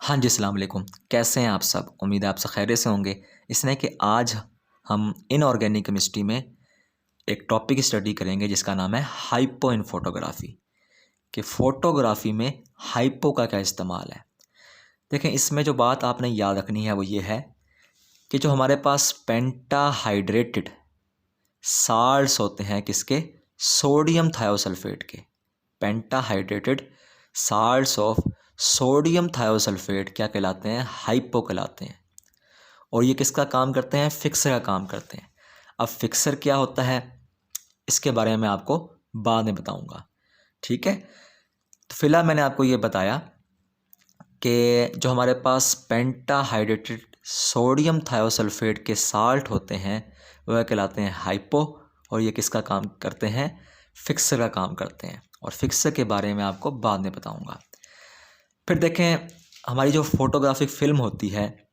हाँ जी, अस्सलाम वालेकुम। कैसे हैं आप सब? उम्मीद है आप सब खैरियत से होंगे। इसलिए कि आज हम इनऑर्गेनिक केमिस्ट्री में एक टॉपिक स्टडी करेंगे जिसका नाम है हाइपो इन फोटोग्राफी, कि फ़ोटोग्राफ़ी में हाइपो का क्या इस्तेमाल है। देखें, इसमें जो बात आपने याद रखनी है वो ये है कि जो हमारे पास पेंटाहाइड्रेटेड साल्ट्स होते हैं किसके? सोडियम थायोसल्फेट के। पेंटाहाइड्रेटेड साल्ट्स ऑफ सोडियम थायोसल्फेट क्या कहलाते हैं? हाइपो कहलाते हैं। और ये किसका काम करते हैं? फिक्सर का काम करते हैं। अब फिक्सर क्या होता है इसके बारे में मैं आपको बाद में बताऊंगा, ठीक है। तो फिलहाल मैंने आपको ये बताया कि जो हमारे पास पेंटाहाइड्रेटेड सोडियम थायोसल्फेट के साल्ट होते हैं वह कहलाते हैं हाइपो, और ये किसका काम करते हैं? फिक्सर का काम करते हैं। और फिक्सर के बारे में आपको बाद में बताऊंगा। फिर देखें, हमारी जो फोटोग्राफिक फिल्म होती है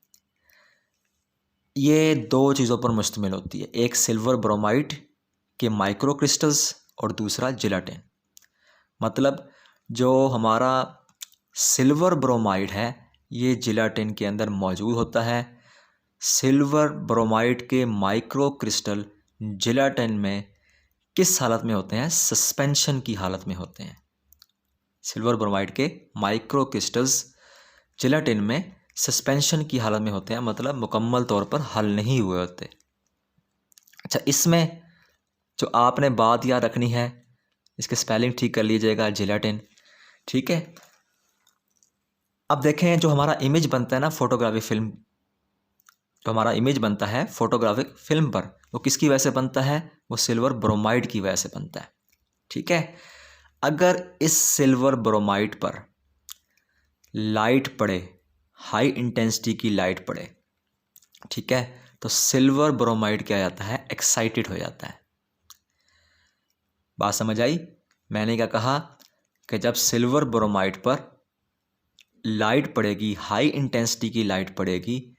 ये दो चीज़ों पर मुश्तमिल होती है। एक सिल्वर ब्रोमाइड के माइक्रो क्रिस्टल्स और दूसरा जिलेटिन। मतलब जो हमारा सिल्वर ब्रोमाइड है ये जिलेटिन के अंदर मौजूद होता है। सिल्वर ब्रोमाइड के माइक्रो क्रिस्टल जिलेटिन में किस हालत में होते हैं? सस्पेंशन की हालत में होते हैं। सिल्वर ब्रोमाइड के माइक्रो क्रिस्टल्स जिलेटिन में सस्पेंशन की हालत में होते हैं, मतलब मुकम्मल तौर पर हल नहीं हुए होते। अच्छा, इसमें जो आपने बात याद रखनी है, इसके स्पेलिंग ठीक कर लीजिएगा, जिलेटिन, ठीक है। अब देखें, जो हमारा इमेज बनता है ना फोटोग्राफिक फिल्म, जो हमारा इमेज बनता है फोटोग्राफिक फिल्म पर, वो किसकी वजह से बनता है? वो सिल्वर ब्रोमाइड की वजह से बनता है, ठीक है। अगर इस सिल्वर ब्रोमाइड पर लाइट पड़े, हाई इंटेंसिटी की लाइट पड़े, ठीक है, तो सिल्वर ब्रोमाइड क्या जाता है? एक्साइटेड हो जाता है। बात समझ आई? मैंने क्या कहा कि जब सिल्वर ब्रोमाइड पर लाइट पड़ेगी, हाई इंटेंसिटी की लाइट पड़ेगी,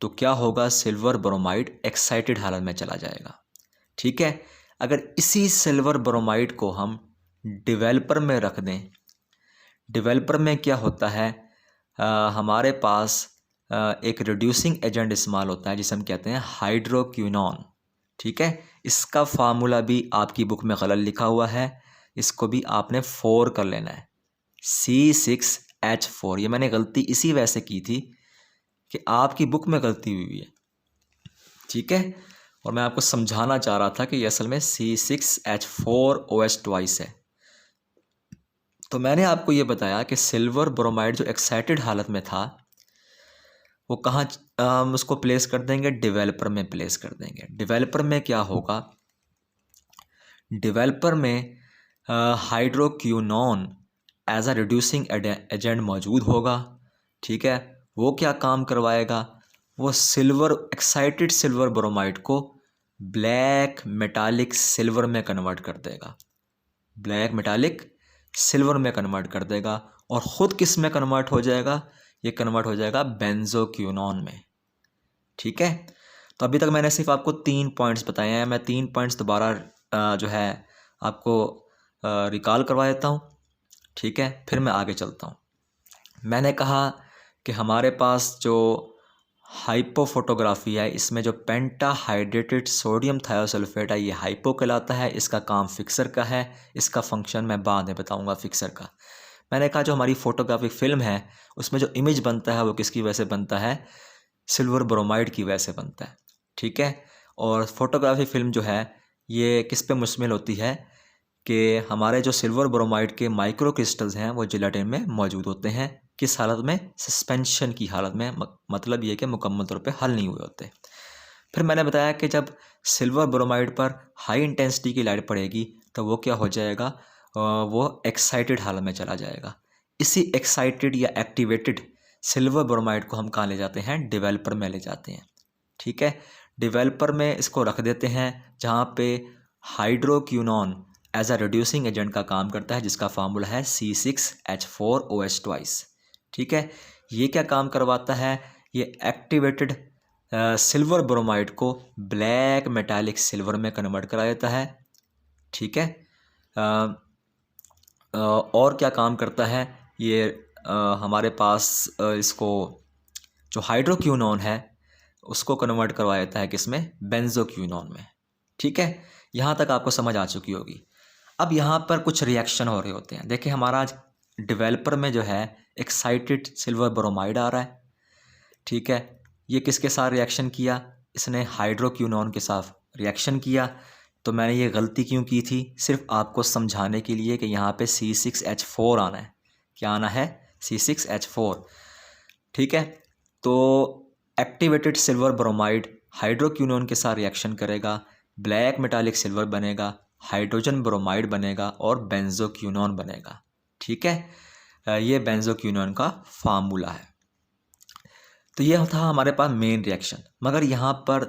तो क्या होगा? सिल्वर ब्रोमाइड एक्साइटेड हालत में चला जाएगा, ठीक है। अगर इसी सिल्वर ब्रोमाइड को हम डिवेलपर में रख दें, डिवेलपर में क्या होता है? हमारे पास एक रिड्यूसिंग एजेंट इस्तेमाल होता है जिसे हम कहते हैं हाइड्रोक्विनोन, ठीक है। इसका फार्मूला भी आपकी बुक में गलत लिखा हुआ है, इसको भी आपने 4 कर लेना है, C6H4। ये मैंने गलती इसी वजह से की थी कि आपकी बुक में गलती हुई है, ठीक है। और मैं आपको समझाना चाह रहा था कि ये असल में C6H4OH ट्वाइस है। तो मैंने आपको ये बताया कि सिल्वर ब्रोमाइड जो एक्साइटेड हालत में था वो कहाँ हम उसको प्लेस कर देंगे? डिवेलपर में प्लेस कर देंगे। डिवेलपर में क्या होगा? डिवेलपर में hydroquinone as a reducing agent मौजूद होगा, ठीक है। वो क्या काम करवाएगा? वो सिल्वर एक्साइटेड सिल्वर ब्रोमाइड को ब्लैक मेटालिक सिल्वर में कन्वर्ट कर देगा, ब्लैक मेटालिक सिल्वर में कन्वर्ट कर देगा। और ख़ुद किस में कन्वर्ट हो जाएगा? ये कन्वर्ट हो जाएगा बेंजोक्विनोन में, ठीक है। तो अभी तक मैंने सिर्फ आपको 3 पॉइंट्स बताए हैं। मैं 3 पॉइंट्स दोबारा जो है आपको रिकॉल करवा देता हूँ, ठीक है, फिर मैं आगे चलता हूँ। मैंने कहा कि हमारे पास जो हाइपो फोटोग्राफी है इसमें जो पेंटाहाइड्रेटेड सोडियम थायोसल्फेट है ये हाइपो कहलाता है। इसका काम फिक्सर का है, इसका फंक्शन मैं बाद में बताऊंगा फिक्सर का। मैंने कहा जो हमारी फोटोग्राफिक फिल्म है उसमें जो इमेज बनता है वो किसकी वजह से बनता है? सिल्वर ब्रोमाइड की वजह से बनता है, ठीक है। और फोटोग्राफी फिल्म जो है ये किस पे मुश्तमिल होती है कि हमारे जो सिल्वर ब्रोमाइड के माइक्रो क्रिस्टल्स हैं वो जिलेटिन में मौजूद होते हैं। किस हालत में? सस्पेंशन की हालत में, मतलब ये कि मुकम्मल तौर पे हल नहीं हुए होते। फिर मैंने बताया कि जब सिल्वर ब्रोमाइड पर हाई इंटेंसिटी की लाइट पड़ेगी तो वो क्या हो जाएगा? वो एक्साइटेड हालत में चला जाएगा। इसी एक्साइटेड या एक्टिवेटेड सिल्वर ब्रोमाइड को हम कहाँ ले जाते हैं? डिवेलपर में ले जाते हैं, ठीक है। डिवेलपर में इसको रख देते हैं जहाँ पे hydroquinone as a reducing agent का काम करता है जिसका फार्मूला है C6H4OH ट्वाइस, ठीक है। ये क्या काम करवाता है? ये एक्टिवेटेड सिल्वर ब्रोमाइड को ब्लैक मेटालिक सिल्वर में कन्वर्ट करा देता है, ठीक है। और क्या काम करता है? ये हमारे पास इसको जो हाइड्रोक्विनोन है उसको कन्वर्ट करवा देता है किसमें, बेंजोक्विनोन में। ठीक है, यहाँ तक आपको समझ आ चुकी होगी। अब यहाँ पर कुछ रिएक्शन हो रहे होते हैं। देखिए हमारा आज डेवलपर में जो है एक्साइटेड सिल्वर ब्रोमाइड आ रहा है। ठीक है, ये किसके साथ रिएक्शन किया, इसने हाइड्रोक्विनोन के साथ रिएक्शन किया। तो मैंने ये गलती क्यों की थी, सिर्फ आपको समझाने के लिए कि यहाँ पे C6H4 आना है। क्या आना है, C6H4। ठीक है, तो एक्टिवेटेड सिल्वर ब्रोमाइड हाइड्रोक्विनोन के साथ रिएक्शन करेगा, ब्लैक मेटालिक सिल्वर बनेगा, हाइड्रोजन ब्रोमाइड बनेगा और बेंजोक्विनोन बनेगा। ठीक है, ये बेंजोक्विनोन का फार्मूला है। तो ये था हमारे पास मेन रिएक्शन। मगर यहाँ पर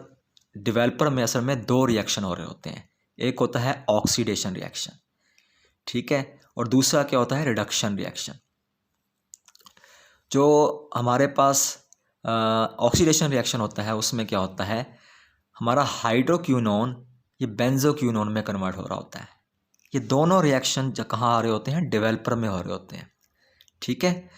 डेवलपर में असल में दो रिएक्शन हो रहे होते हैं। एक होता है ऑक्सीडेशन रिएक्शन, ठीक है, और दूसरा क्या होता है, रिडक्शन रिएक्शन। जो हमारे पास ऑक्सीडेशन रिएक्शन होता है उसमें क्या होता है, हमारा हाइड्रोक्विनोन ये बेंजोक्विनोन में कन्वर्ट हो रहा होता है। ये दोनों रिएक्शन कहाँ आ रहे होते हैं, डेवलपर में हो रहे होते हैं। ठीक है,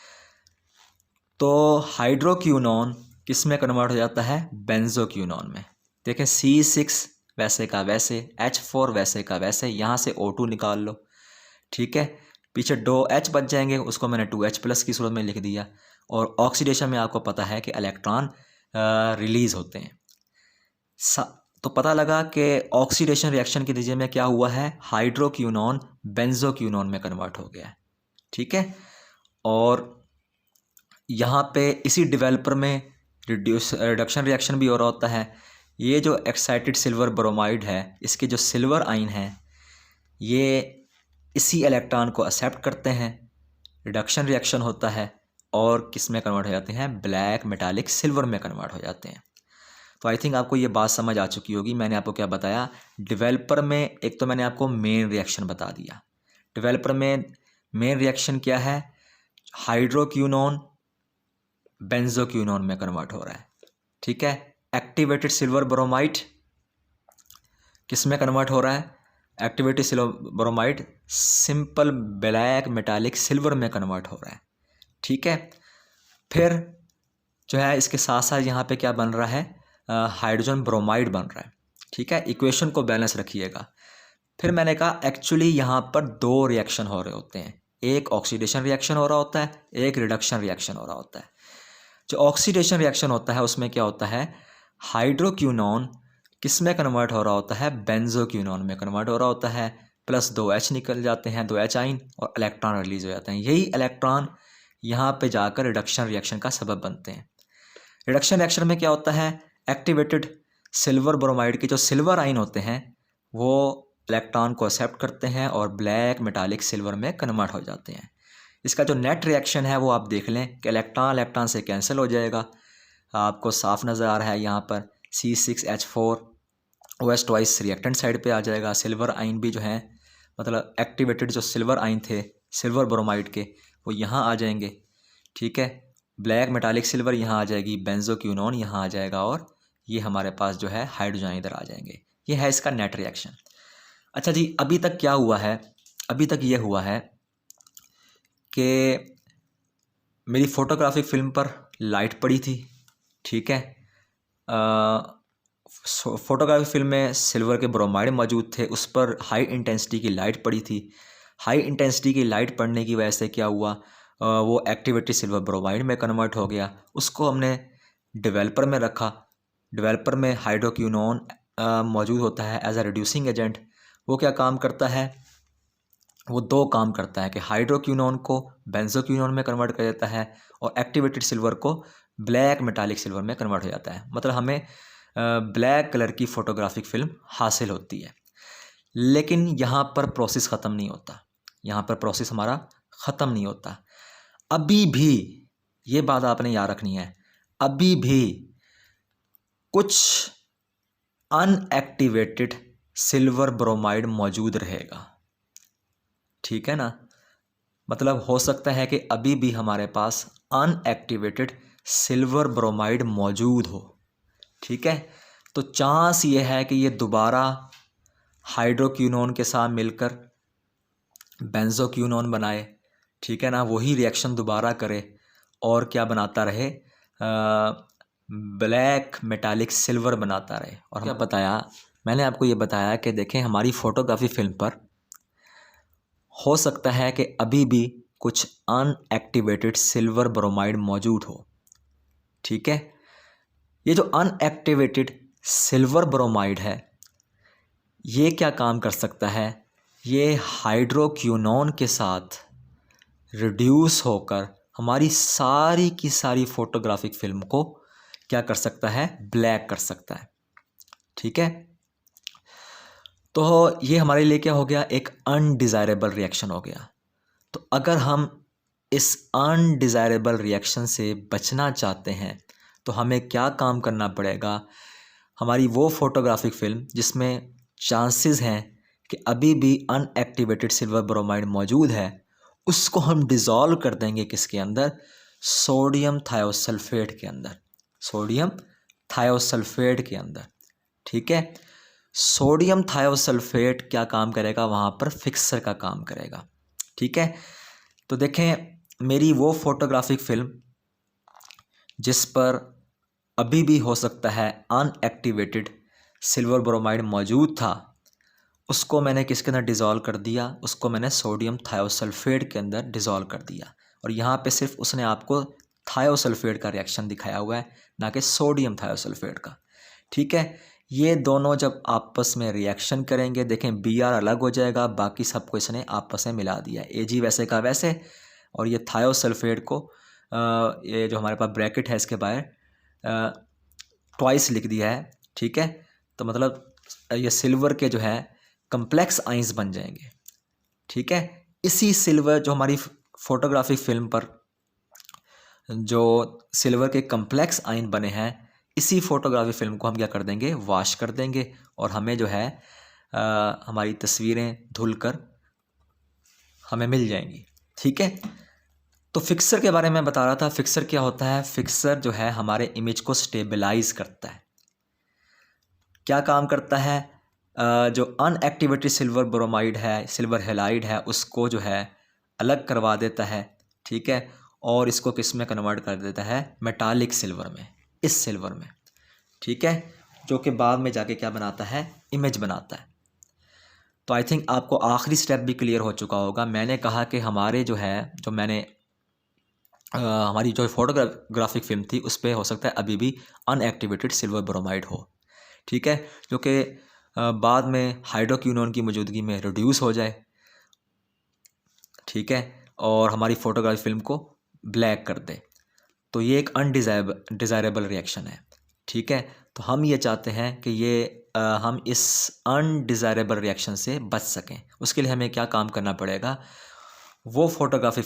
तो हाइड्रोक्विनोन किस में कन्वर्ट हो जाता है, बेंजोक्विनोन में। देखें C6 वैसे का वैसे, H4 वैसे का वैसे, यहाँ से O2 निकाल लो। ठीक है, पीछे 2H बच जाएंगे, उसको मैंने 2H+ की सूरत में लिख दिया। और ऑक्सीडेशन में आपको पता है कि इलेक्ट्रॉन रिलीज होते हैं। तो पता लगा कि ऑक्सीडेशन रिएक्शन के नतीजे में क्या हुआ है, हाइड्रोक्विनोन बेंजोक्विनोन में कन्वर्ट हो गया है। ठीक है, और यहाँ पे इसी डेवलपर में रिडक्शन रिएक्शन भी हो रहा होता है। ये जो एक्साइटेड सिल्वर ब्रोमाइड है, इसके जो सिल्वर आयन है ये इसी इलेक्ट्रॉन को एक्सेप्ट करते हैं, रिडक्शन रिएक्शन होता है और किस में कन्वर्ट हो जाते हैं, ब्लैक मेटालिक सिल्वर में कन्वर्ट हो जाते हैं। तो आई थिंक आपको ये बात समझ आ चुकी होगी। मैंने आपको क्या बताया, डेवलपर में एक तो मैंने आपको मेन रिएक्शन बता दिया। डेवलपर में मेन रिएक्शन क्या है, हाइड्रोक्विनोन बेंजोक्विनोन में कन्वर्ट हो रहा है। ठीक है, एक्टिवेटेड सिल्वर ब्रोमाइड किस में कन्वर्ट हो रहा है, activated silver bromide simple black metallic silver में कन्वर्ट हो रहा है। ठीक है, फिर जो है इसके साथ साथ यहाँ पे क्या बन रहा है, हाइड्रोजन ब्रोमाइड बन रहा है। ठीक है, इक्वेशन को बैलेंस रखिएगा। फिर मैंने कहा एक्चुअली यहाँ पर दो रिएक्शन हो रहे होते हैं, एक ऑक्सीडेशन रिएक्शन हो रहा होता है, एक रिडक्शन रिएक्शन हो रहा होता है। जो ऑक्सीडेशन रिएक्शन होता है उसमें क्या होता है, हाइड्रोक्विनोन किस में कन्वर्ट हो रहा होता है, बेंजोक्विनोन में कन्वर्ट हो रहा होता है, प्लस 2H निकल जाते हैं, 2H आइन, और इलेक्ट्रॉन रिलीज हो जाते हैं। यही इलेक्ट्रॉन यहाँ पे जाकर रिडक्शन रिएक्शन का सबब बनते हैं। रिडक्शन रिएक्शन में क्या होता है, एक्टिवेटेड सिल्वर ब्रोमाइड के जो सिल्वर आइन होते हैं वो इलेक्ट्रॉन को एक्सेप्ट करते हैं और ब्लैक मेटालिक सिल्वर में कन्वर्ट हो जाते हैं। इसका जो नेट रिएक्शन है वो आप देख लें कि इलेक्ट्रॉन इलेक्ट्रॉन से कैंसिल हो जाएगा। आपको साफ नज़र आ रहा है यहाँ पर C6H4 OH twice reactant side पे आ जाएगा। सिल्वर आइन भी जो है, मतलब एक्टिवेटेड जो सिल्वर आइन थे सिल्वर ब्रोमाइड के, वो यहाँ आ जाएंगे। ठीक है, ब्लैक मेटालिक सिल्वर यहाँ आ जाएगी, बेंजोक्विनोन यहाँ आ जाएगा, और ये हमारे पास जो है हाइड्रोजन इधर आ जाएंगे। ये है इसका नेट रिएक्शन। अच्छा जी, अभी तक क्या हुआ है, अभी तक ये हुआ है कि मेरी फ़ोटोग्राफिक फिल्म पर लाइट पड़ी थी। ठीक है, फ़ोटोग्राफिक फिल्म में सिल्वर के ब्रोमाइड मौजूद थे, उस पर हाई इंटेंसिटी की लाइट पड़ी थी। हाई इंटेंसिटी की लाइट पड़ने की वजह से क्या हुआ, वो एक्टिवेटेड सिल्वर ब्रोमाइड में कन्वर्ट हो गया। उसको हमने डेवलपर में रखा। डेवलपर में हाइड्रोक्विनोन मौजूद होता है एज अ रिड्यूसिंग एजेंट। वो क्या काम करता है, वो दो काम करता है कि हाइड्रोक्विनोन को बेंजोक्विनोन में कन्वर्ट कर देता है और एक्टिवेटेड सिल्वर को ब्लैक मेटालिक सिल्वर में कन्वर्ट हो जाता है। मतलब हमें ब्लैक कलर की फ़ोटोग्राफिक फिल्म हासिल होती है। लेकिन यहाँ पर प्रोसेस ख़त्म नहीं होता, यहाँ पर प्रोसेस हमारा ख़त्म नहीं होता। अभी भी ये बात आपने याद रखनी है, अभी भी कुछ अनएक्टिवेटेड सिल्वर ब्रोमाइड मौजूद रहेगा। ठीक है ना, मतलब हो सकता है कि अभी भी हमारे पास अनएक्टिवेटेड सिल्वर ब्रोमाइड मौजूद हो। ठीक है, तो चांस ये है कि ये दोबारा हाइड्रोक्विनोन के साथ मिलकर बेंजोक्विनोन बनाए। ठीक है ना, वही रिएक्शन दोबारा करे और क्या बनाता रहे, ब्लैक मेटालिक सिल्वर बनाता रहे। और क्या बताया मैंने आपको, ये बताया कि देखें हमारी फ़ोटोग्राफी फिल्म पर हो सकता है कि अभी भी कुछ अनएक्टिवेटेड सिल्वर ब्रोमाइड मौजूद हो। ठीक है, ये जो अनएक्टिवेटेड सिल्वर ब्रोमाइड है ये क्या काम कर सकता है, ये हाइड्रोक्विनोन के साथ रिड्यूस होकर हमारी सारी की सारी फोटोग्राफिक फिल्म को क्या कर सकता है, ब्लैक कर सकता है। ठीक है, तो ये हमारे लिए क्या हो गया, एक अनडिज़ायरेबल रिएक्शन हो गया। तो अगर हम इस अनडिज़ायरेबल रिएक्शन से बचना चाहते हैं तो हमें क्या काम करना पड़ेगा, हमारी वो फोटोग्राफिक फिल्म जिसमें चांसेस हैं कि अभी भी अनएक्टिवेटेड सिल्वर ब्रोमाइड मौजूद है, उसको हम डिज़ोल्व कर देंगे किसके अंदर, सोडियम थायोसल्फेट के अंदर, सोडियम थायोसल्फेट के अंदर। ठीक है, सोडियम थायोसल्फेट क्या काम करेगा, वहाँ पर फिक्सर का काम करेगा। ठीक है, तो देखें मेरी वो फोटोग्राफिक फिल्म जिस पर अभी भी हो सकता है अनएक्टिवेटेड सिल्वर ब्रोमाइड मौजूद था, उसको मैंने किसके अंदर डिज़ोल्व कर दिया, उसको मैंने सोडियम थायोसल्फेट के अंदर डिज़ोल्व कर दिया। और यहाँ पे सिर्फ उसने आपको थायोसल्फेट का रिएक्शन दिखाया हुआ है, ना कि सोडियम थायोसल्फेट का। ठीक है, ये दोनों जब आपस में रिएक्शन करेंगे, देखें Br अलग हो जाएगा, बाकी सबको इसने आपस में मिला दिया, Ag वैसे का वैसे, और ये थायोसल्फेट को ये जो हमारे पास ब्रैकेट है इसके बाहर ट्वाइस लिख दिया है। ठीक है, तो मतलब ये सिल्वर के जो है कम्प्लेक्स आइंस बन जाएंगे। ठीक है, इसी सिल्वर जो हमारी फोटोग्राफिक फिल्म पर जो सिल्वर के कम्प्लेक्स आइन बने हैं, इसी फोटोग्राफी फिल्म को हम क्या कर देंगे, वॉश कर देंगे, और हमें जो है हमारी तस्वीरें धुल कर हमें मिल जाएंगी। ठीक है, तो फिक्सर के बारे में बता रहा था। फिक्सर क्या होता है, फिक्सर जो है हमारे इमेज को स्टेबलाइज करता है। क्या काम करता है, जो अनएक्टिवेटेड सिल्वर ब्रोमाइड है, सिल्वर हैलाइड है, उसको जो है अलग करवा देता है। ठीक है, और इसको किस में कन्वर्ट कर देता है, मेटालिक सिल्वर में, इस सिल्वर में। ठीक है, जो कि बाद में जाके क्या बनाता है, इमेज बनाता है। तो आई थिंक आपको आखिरी स्टेप भी क्लियर हो चुका होगा। मैंने कहा कि हमारे जो है, जो मैंने हमारी जो फोटोग्राफिक फिल्म थी उस पर हो सकता है अभी भी अनएक्टिवेटेड सिल्वर ब्रोमाइड हो। ठीक है, जो कि बाद में हाइड्रोक्विनोन की मौजूदगी में रिड्यूस हो जाए। ठीक है, और हमारी फोटोग्राफी फिल्म को ब्लैक कर दे। तो ये एक अनडिज़ायरेबल रिएक्शन है। ठीक है, तो हम ये चाहते हैं कि हम इस अनडिज़ायरेबल रिएक्शन से बच सकें। उसके लिए हमें क्या काम करना पड़ेगा, वो फोटोग्राफी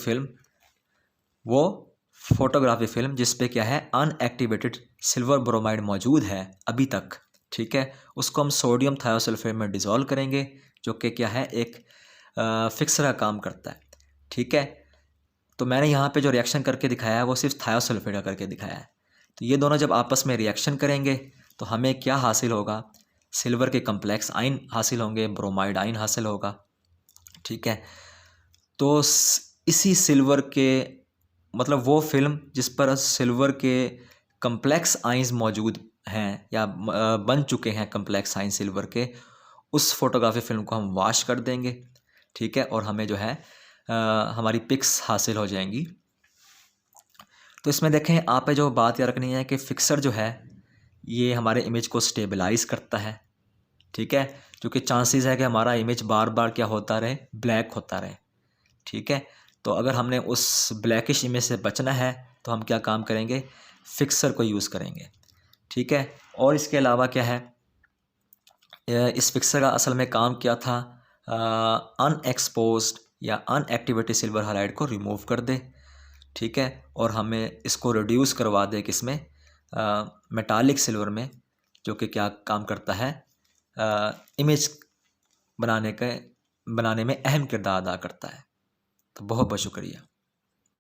फिल्म जिस पे क्या है अनएक्टिवेटेड सिल्वर ब्रोमाइड मौजूद है अभी तक। ठीक है, उसको हम सोडियम थायोसल्फेट में डिज़ोल्व करेंगे, जो कि क्या है एक फिक्सर का काम करता है। ठीक है, तो मैंने यहाँ पे जो रिएक्शन करके दिखाया है वो सिर्फ थायोसल्फेट का करके दिखाया है। तो ये दोनों जब आपस में रिएक्शन करेंगे तो हमें क्या हासिल होगा, सिल्वर के कम्प्लेक्स आइन हासिल होंगे, ब्रोमाइड आइन हासिल होगा। ठीक है, तो इसी सिल्वर के मतलब वो फिल्म जिस पर सिल्वर के कम्प्लेक्स आइंस मौजूद हैं या बन चुके हैं कम्प्लेक्स आइन सिल्वर के, उस फोटोग्राफी फिल्म को हम वॉश कर देंगे। ठीक है, और हमें जो है हमारी पिक्स हासिल हो जाएंगी। तो इसमें देखें आप जो बात याद रखनी है कि फिक्सर जो है ये हमारे इमेज को स्टेबलाइज करता है। ठीक है, क्योंकि चांसेस है कि हमारा इमेज बार बार क्या होता रहे, ब्लैक होता रहे। ठीक है, तो अगर हमने उस ब्लैकिश इमेज से बचना है तो हम क्या काम करेंगे, फिक्सर को यूज़ करेंगे। ठीक है, और इसके अलावा क्या है, इस फिक्सर का असल में काम क्या था, अनएक्सपोज्ड या अनएक्टिवेटेड सिल्वर हाइलाइट को रिमूव कर दे। ठीक है, और हमें इसको रिड्यूस करवा दे किसमें, मेटालिक सिल्वर में, जो कि क्या काम करता है, इमेज बनाने में अहम किरदार अदा करता है। तो बहुत बहुत शुक्रिया।